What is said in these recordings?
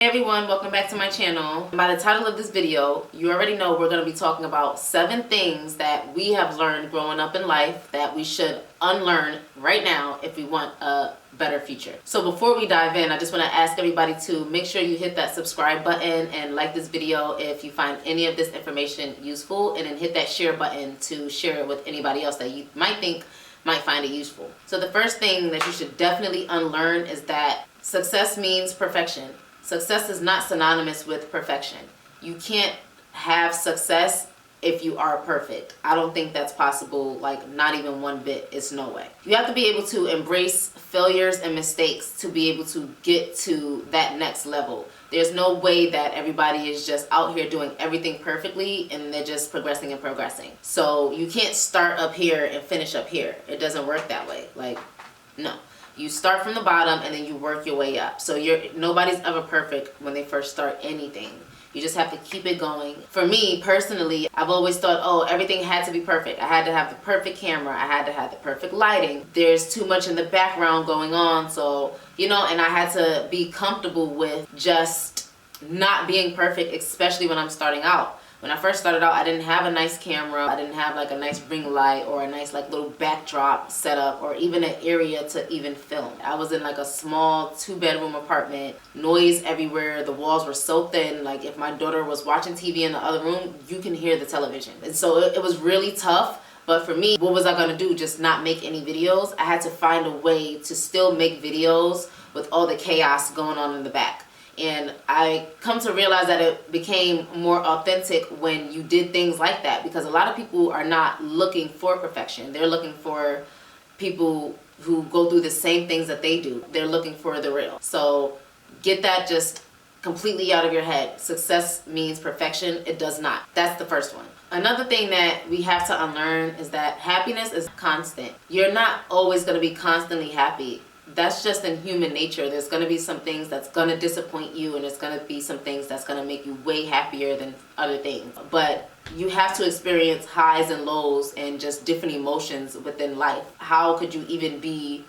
Hey everyone, welcome back to my channel. By the title of this video, you already know we're going to be talking about 7 things that we have learned growing up in life that we should unlearn right now if we want a better future. So before we dive in, I just want to ask everybody to make sure you hit that subscribe button and like this video if you find any of this information useful, and then hit that share button to share it with anybody else that you might find it useful. So the first thing that you should definitely unlearn is that success means perfection. Success is not synonymous with perfection. You can't have success if you are perfect. I don't think that's possible, like not even one bit. It's no way. You have to be able to embrace failures and mistakes to be able to get to that next level. There's no way that everybody is just out here doing everything perfectly and they're just progressing and progressing. So you can't start up here and finish up here. It doesn't work that way. Like, no. You start from the bottom and then you work your way up. So nobody's ever perfect when they first start anything. You just have to keep it going. For me personally, I've always thought, oh, everything had to be perfect. I had to have the perfect camera. I had to have the perfect lighting. There's too much in the background going on. So, and I had to be comfortable with just not being perfect, especially when I'm starting out. When I first started out, I didn't have a nice camera. I didn't have like a nice ring light or a nice like little backdrop setup or even an area to even film. I was in like a small 2-bedroom apartment, noise everywhere. The walls were so thin. Like if my daughter was watching TV in the other room, you can hear the television. And so it was really tough. But for me, what was I gonna do? Just not make any videos? I had to find a way to still make videos with all the chaos going on in the back. And I come to realize that it became more authentic when you did things like that, because a lot of people are not looking for perfection. They're looking for people who go through the same things that they do. They're looking for the real. So get that just completely out of your head. Success means perfection. It does not. That's the first one. Another thing that we have to unlearn is that happiness is constant. You're not always going to be constantly happy. That's just in human nature. There's going to be some things that's going to disappoint you, and there's going to be some things that's going to make you way happier than other things. But you have to experience highs and lows and just different emotions within life. How could you even be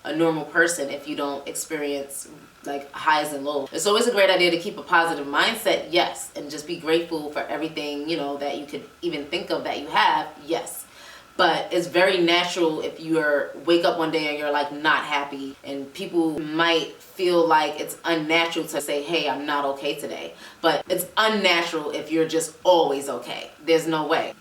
a normal person if you don't experience like highs and lows? It's always a great idea to keep a positive mindset, yes, and just be grateful for everything, that you could even think of that you have, yes. But it's very natural if you wake up one day and you're like not happy, and people might feel like it's unnatural to say, hey, I'm not okay today. But it's unnatural if you're just always okay. There's no way,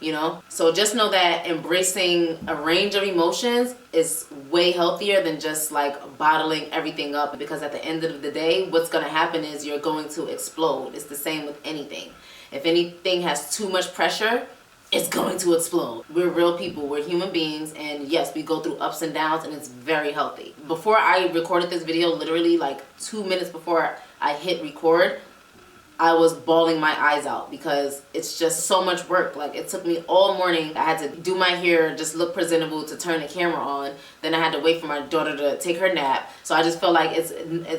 So just know that embracing a range of emotions is way healthier than just like bottling everything up, because at the end of the day, what's going to happen is you're going to explode. It's the same with anything. If anything has too much pressure, it's going to explode. We're real people, we're human beings, and yes, we go through ups and downs, and it's very healthy. Before I recorded this video, literally like 2 minutes before I hit record, I was bawling my eyes out because it's just so much work. Like it took me all morning. I had to do my hair, just look presentable to turn the camera on. Then I had to wait for my daughter to take her nap. So I just felt like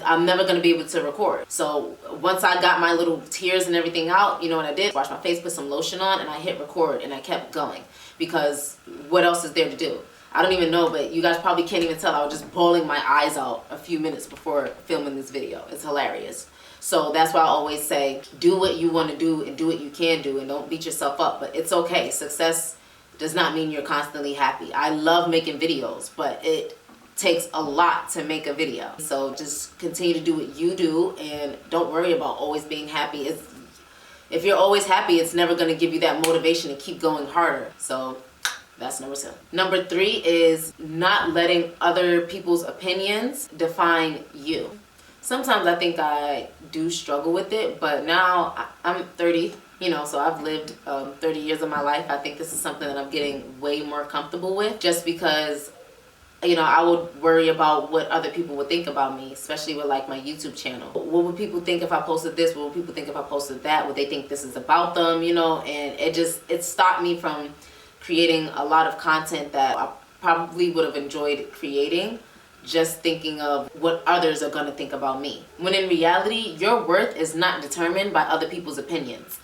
I'm never going to be able to record. So once I got my little tears and everything out, you know what I did? Washed my face, put some lotion on, and I hit record, and I kept going, because what else is there to do? I don't even know, but you guys probably can't even tell. I was just bawling my eyes out a few minutes before filming this video. It's hilarious. So that's why I always say, do what you want to do and do what you can do, and don't beat yourself up. But it's okay. Success does not mean you're constantly happy. I love making videos, but it takes a lot to make a video. So just continue to do what you do, and don't worry about always being happy. If you're always happy, it's never going to give you that motivation to keep going harder. So that's number 2. Number 3 is not letting other people's opinions define you. Sometimes I think I do struggle with it, but now I'm 30, so I've lived 30 years of my life. I think this is something that I'm getting way more comfortable with, just because, I would worry about what other people would think about me, especially with like my YouTube channel. What would people think if I posted this? What would people think if I posted that? Would they think this is about them, And it stopped me from creating a lot of content that I probably would have enjoyed creating, just thinking of what others are going to think about me. When in reality, your worth is not determined by other people's opinions.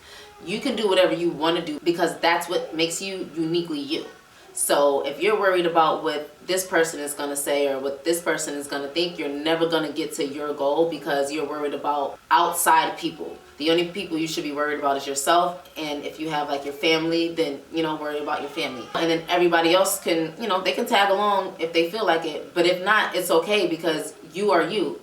You can do whatever you want to do, because that's what makes you uniquely you. So if you're worried about what this person is going to say or what this person is going to think, you're never going to get to your goal because you're worried about outside people. The only people you should be worried about is yourself. And if you have like your family, then, worry about your family. And then everybody else can, they can tag along if they feel like it. But if not, it's okay because you are you.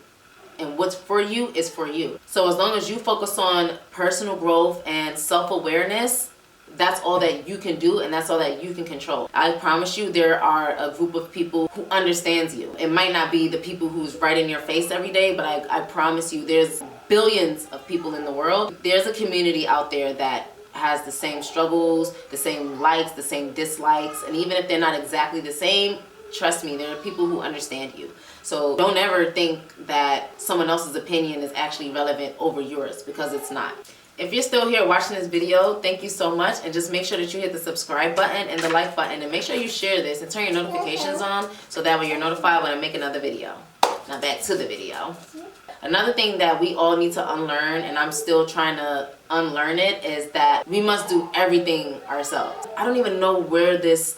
And what's for you is for you. So as long as you focus on personal growth and self-awareness, that's all that you can do and that's all that you can control. I promise you there are a group of people who understands you. It might not be the people who's right in your face every day, but I promise you there's billions of people in the world. There's a community out there that has the same struggles, the same likes, the same dislikes, and even if they're not exactly the same, trust me, there are people who understand you. So don't ever think that someone else's opinion is actually relevant over yours, because it's not. If you're still here watching this video, thank you so much, and just make sure that you hit the subscribe button and the like button, and make sure you share this and turn your notifications on so that way you're notified when I make another video. Now back to the video. Another thing that we all need to unlearn, and I'm still trying to unlearn it, is that we must do everything ourselves. I don't even know where this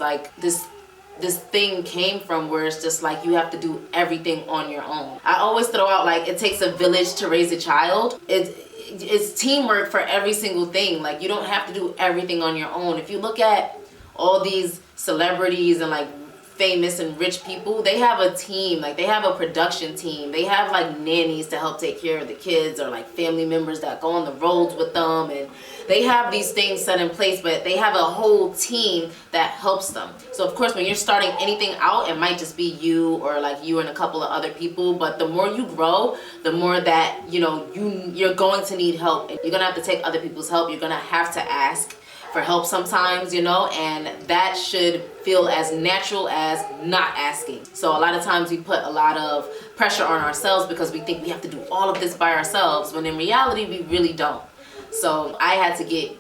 thing came from where it's just like you have to do everything on your own. I always throw out like it takes a village to raise a child. It's teamwork for every single thing. Like you don't have to do everything on your own. If you look at all these celebrities and like famous and rich people, they have a team. Like they have a production team. They have like nannies to help take care of the kids, or like family members that go on the roads with them, and they have these things set in place, but they have a whole team that helps them. So of course when you're starting anything out, it might just be you or like you and a couple of other people, but the more you grow, the more that you're going to need help, and you're gonna have to take other people's help. You're gonna have to ask for help sometimes, and that should feel as natural as not asking. So a lot of times we put a lot of pressure on ourselves because we think we have to do all of this by ourselves, when in reality we really don't. So I had to get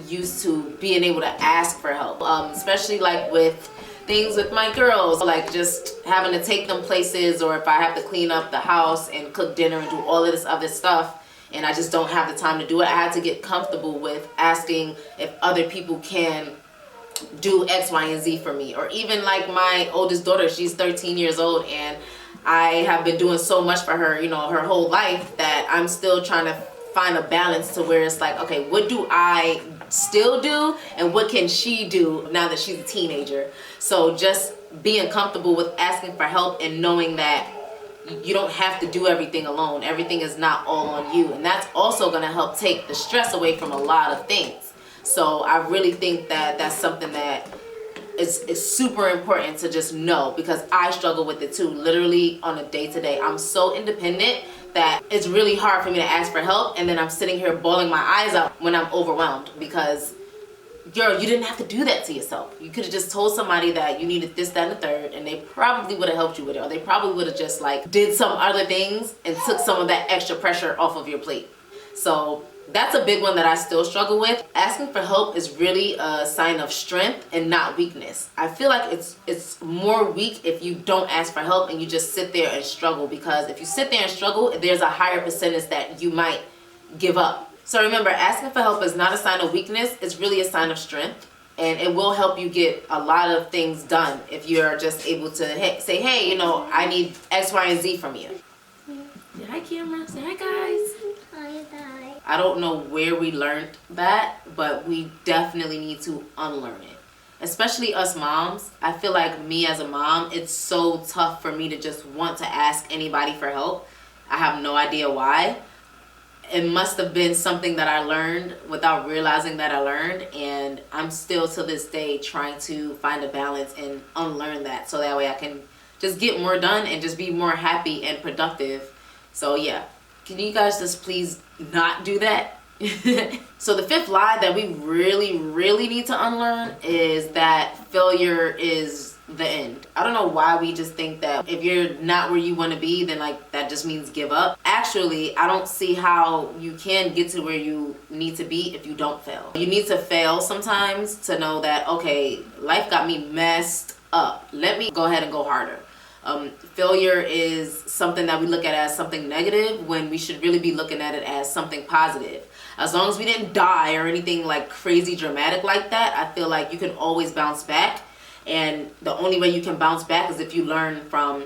used to being able to ask for help, especially like with things with my girls, like just having to take them places, or if I have to clean up the house and cook dinner and do all of this other stuff, and I just don't have the time to do it. I had to get comfortable with asking if other people can do X, Y, and Z for me. Or even like my oldest daughter, she's 13 years old, and I have been doing so much for her, her whole life, that I'm still trying to find a balance to where it's like, okay, what do I still do and what can she do now that she's a teenager? So just being comfortable with asking for help and knowing that you don't have to do everything alone. Everything is not all on you. And that's also going to help take the stress away from a lot of things. So I really think that that's something that is super important to just know, because I struggle with it too, literally on a day-to-day. I'm so independent that it's really hard for me to ask for help, and then I'm sitting here bawling my eyes out when I'm overwhelmed, because girl, you didn't have to do that to yourself. You could have just told somebody that you needed this, that, and the third, and they probably would have helped you with it, or they probably would have just like did some other things and took some of that extra pressure off of your plate. So that's a big one that I still struggle with. Asking for help is really a sign of strength and not weakness. I feel like it's more weak if you don't ask for help and you just sit there and struggle, because if you sit there and struggle, there's a higher percentage that you might give up. So remember, asking for help is not a sign of weakness. It's really a sign of strength, and it will help you get a lot of things done if you're just able to say, hey, I need X, Y, and Z from you. Say hi, camera. Say hi, guys. Hi, guys. I don't know where we learned that, but we definitely need to unlearn it. Especially us moms. I feel like me as a mom, it's so tough for me to just want to ask anybody for help. I have no idea why. It must have been something that I learned without realizing that I learned, and I'm still to this day trying to find a balance and unlearn that, so that way I can just get more done and just be more happy and productive. So yeah, can you guys just please not do that? So the fifth lie that we really need to unlearn is that failure is the end. I don't know why we just think that if you're not where you want to be, then like that just means give up. Actually, I don't see how you can get to where you need to be if you don't fail. You need to fail sometimes to know that, okay, life got me messed up. Let me go ahead and go harder. Failure is something that we look at as something negative, when we should really be looking at it as something positive. As long as we didn't die or anything like crazy dramatic like that, I feel like you can always bounce back. And the only way you can bounce back is if you learn from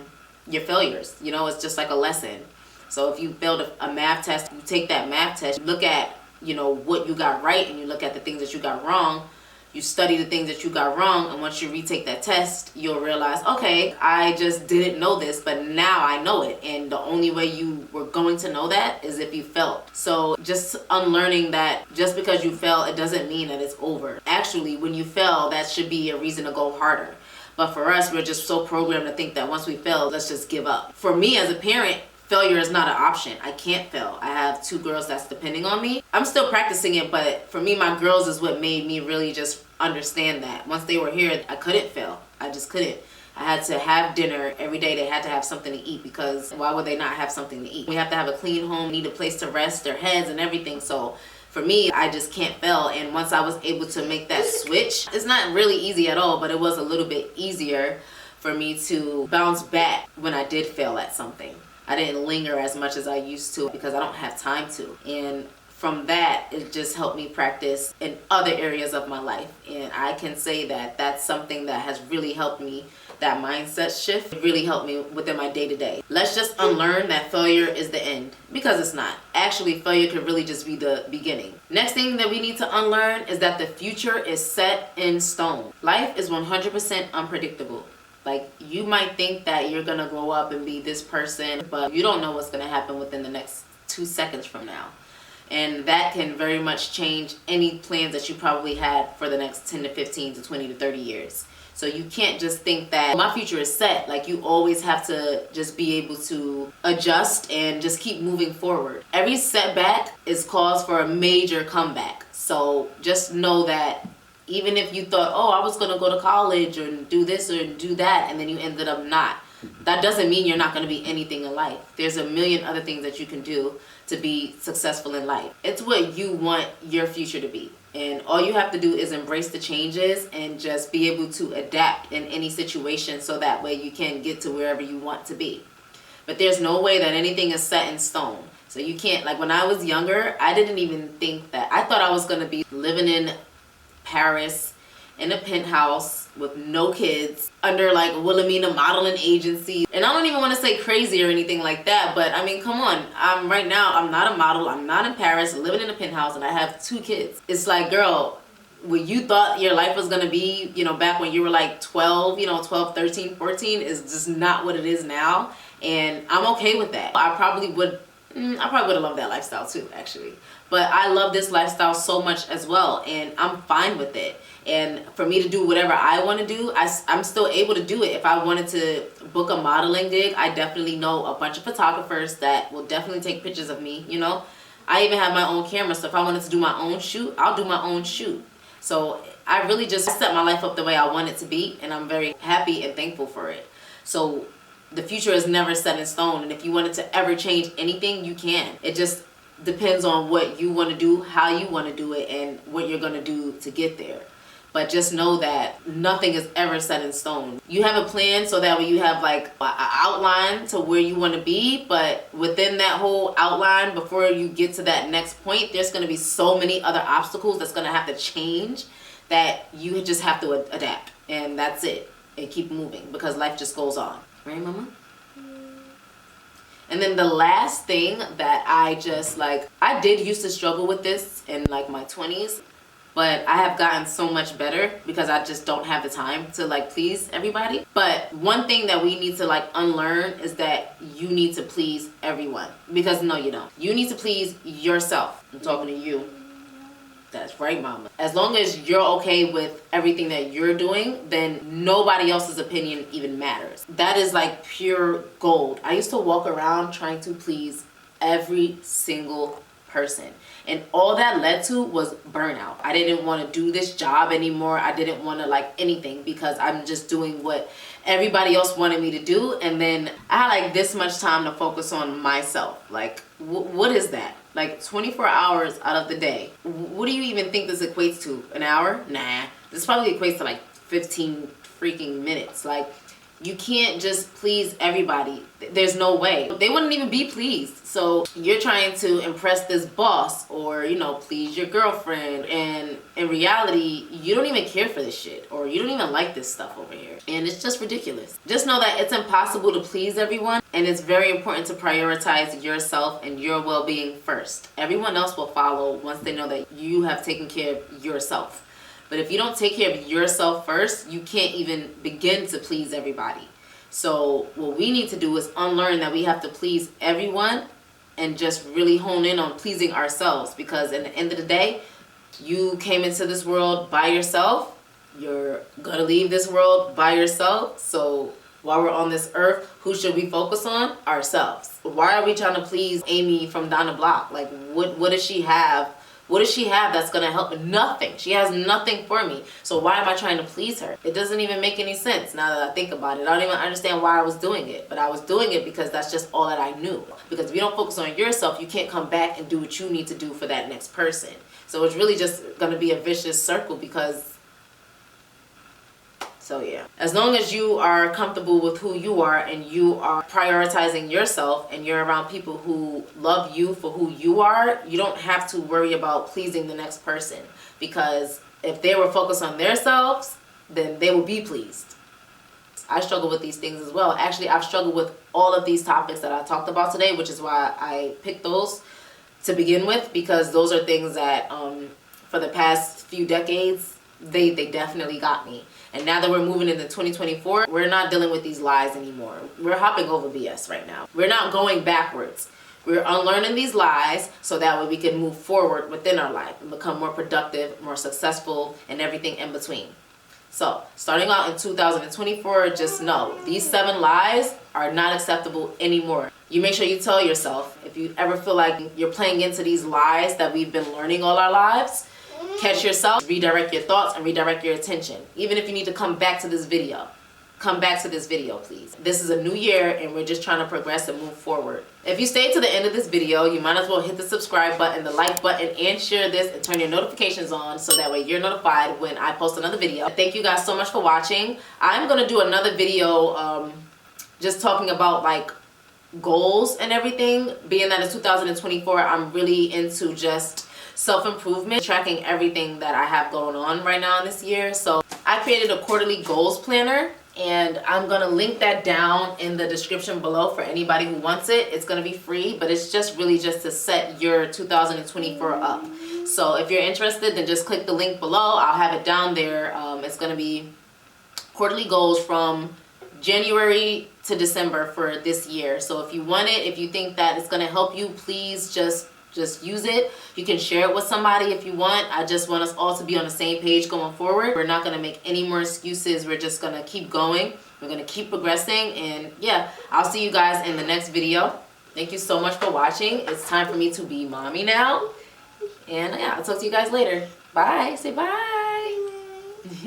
your failures. You know, it's just like a lesson. So if you failed a math test, you take that math test, you look at, you know, what you got right, and you look at the things that you got wrong. You study the things that you got wrong, and once you retake that test, you'll realize, okay, I just didn't know this, but now I know it. And the only way you were going to know that is if you failed. So just unlearning that just because you fail, it doesn't mean that it's over. Actually, when you fail, that should be a reason to go harder. But for us, we're just so programmed to think that once we fail, let's just give up. For me as a parent, failure is not an option. I can't fail. I have 2 girls that's depending on me. I'm still practicing it, but for me, my girls is what made me really just understand that. Once they were here, I couldn't fail. I just couldn't. I had to have dinner every day. They had to have something to eat, because why would they not have something to eat? We have to have a clean home, need a place to rest their heads and everything. So for me, I just can't fail. And once I was able to make that switch, it's not really easy at all, but it was a little bit easier for me to bounce back when I did fail at something. I didn't linger as much as I used to because I don't have time to. And from that, it just helped me practice in other areas of my life. And I can say that that's something that has really helped me. That mindset shift really helped me within my day-to-day. Let's just unlearn that failure is the end, because it's not. Actually, failure could really just be the beginning. Next thing that we need to unlearn is that the future is set in stone. Life is 100% unpredictable. Like, you might think that you're gonna grow up and be this person, but you don't know what's gonna happen within the next 2 seconds from now. And that can very much change any plans that you probably had for the next 10 to 15 to 20 to 30 years. So you can't just think that my future is set. Like, you always have to just be able to adjust and just keep moving forward. Every setback is cause for a major comeback. So just know that even if you thought, oh, I was gonna go to college or do this or do that, and then you ended up not, that doesn't mean you're not gonna be anything in life. There's a million other things that you can do to be successful in life. It's what you want your future to be. And all you have to do is embrace the changes and just be able to adapt in any situation, so that way you can get to wherever you want to be. But there's no way that anything is set in stone. So you can't, like, when I was younger, I didn't even think that. I thought I was gonna be living in Paris in a penthouse with no kids under like Wilhelmina modeling agency. And I don't even want to say crazy or anything like that, but I mean, come on. Right now, I'm not a model. I'm not in Paris, living in a penthouse, and I have 2 kids. It's like, girl, what you thought your life was going to be, you know, back when you were like 12, 12, 13, 14 is just not what it is now. And I'm okay with that. I probably would have loved that lifestyle too, actually. But I love this lifestyle so much as well, and I'm fine with it. And for me to do whatever I want to do, I'm still able to do it. If I wanted to book a modeling gig, I definitely know a bunch of photographers that will definitely take pictures of me, you know. I even have my own camera, so if I wanted to do my own shoot, I'll do my own shoot. So I really just set my life up the way I want it to be, and I'm very happy and thankful for it. So the future is never set in stone, and if you wanted to ever change anything, you can. It just depends on what you want to do, how you want to do it, and what you're going to do to get there. But just know that nothing is ever set in stone. You have a plan so that way you have like an outline to where you want to be, but within that whole outline, before you get to that next point, there's going to be so many other obstacles that's going to have to change that you just have to adapt. And that's it. And keep moving, because life just goes on. Right, Mama? And then the last thing that I did used to struggle with this in like my 20s, but I have gotten so much better because I just don't have the time to like please everybody. But one thing that we need to like unlearn is that you need to please everyone, because no, you don't. You need to please yourself. I'm talking to you. That's right, Mama. As long as you're okay with everything that you're doing, then nobody else's opinion even matters. That is like pure gold. I used to walk around trying to please every single person. And all that led to was burnout. I didn't want to do this job anymore. I didn't want to like anything, because I'm just doing what everybody else wanted me to do. And then I had like this much time to focus on myself. Like, what is that? Like 24 hours out of the day. What do you even think this equates to? An hour? Nah. This probably equates to like 15 freaking minutes. Like, You can't just please everybody. There's no way. They wouldn't even be pleased. So you're trying to impress this boss or, you know, please your girlfriend. And in reality, you don't even care for this shit, or you don't even like this stuff over here. And it's just ridiculous. Just know that it's impossible to please everyone. And it's very important to prioritize yourself and your well-being first. Everyone else will follow once they know that you have taken care of yourself. But if you don't take care of yourself first, you can't even begin to please everybody. So what we need to do is unlearn that we have to please everyone and just really hone in on pleasing ourselves. Because at the end of the day, you came into this world by yourself. You're gonna leave this world by yourself. So while we're on this earth, who should we focus on? Ourselves. Why are we trying to please Amy from down the block? Like, what does she have? What does she have that's going to help me? Nothing. She has nothing for me. So why am I trying to please her? It doesn't even make any sense now that I think about it. I don't even understand why I was doing it. But I was doing it because that's just all that I knew. Because if you don't focus on yourself, you can't come back and do what you need to do for that next person. So it's really just going to be a vicious circle because... So yeah, as long as you are comfortable with who you are and you are prioritizing yourself and you're around people who love you for who you are, you don't have to worry about pleasing the next person. Because if they were focused on themselves, then they will be pleased. I struggle with these things as well. Actually, I've struggled with all of these topics that I talked about today, which is why I picked those to begin with, because those are things that for the past few decades, they definitely got me. And now that we're moving into 2024, we're not dealing with these lies anymore. We're hopping over BS right now. We're not going backwards. We're unlearning these lies so that way we can move forward within our life and become more productive, more successful, and everything in between. So, starting out in 2024, just know these 7 lies are not acceptable anymore. You make sure you tell yourself, if you ever feel like you're playing into these lies that we've been learning all our lives, catch yourself, redirect your thoughts, and redirect your attention. Even if you need to come back to this video. Come back to this video, please. This is a new year, and we're just trying to progress and move forward. If you stay to the end of this video, you might as well hit the subscribe button, the like button, and share this, and turn your notifications on so that way you're notified when I post another video. Thank you guys so much for watching. I'm going to do another video just talking about like goals and everything. Being that it's 2024, I'm really into just self-improvement, tracking everything that I have going on right now in this year. So I created a quarterly goals planner, and I'm gonna link that down in the description below for anybody who wants it. It's gonna be free, but it's just really just to set your 2024 up. So if you're interested, then just click the link below. I'll have it down there. It's gonna be quarterly goals from January to December for this year. So if you want it, if you think that it's gonna help you, please just use it. You can share it with somebody if you want. I just want us all to be on the same page going forward. We're not going to make any more excuses. We're just going to keep going. We're going to keep progressing. And yeah, I'll see you guys in the next video. Thank you so much for watching. It's time for me to be mommy now. And yeah, I'll talk to you guys later. Bye. Say bye.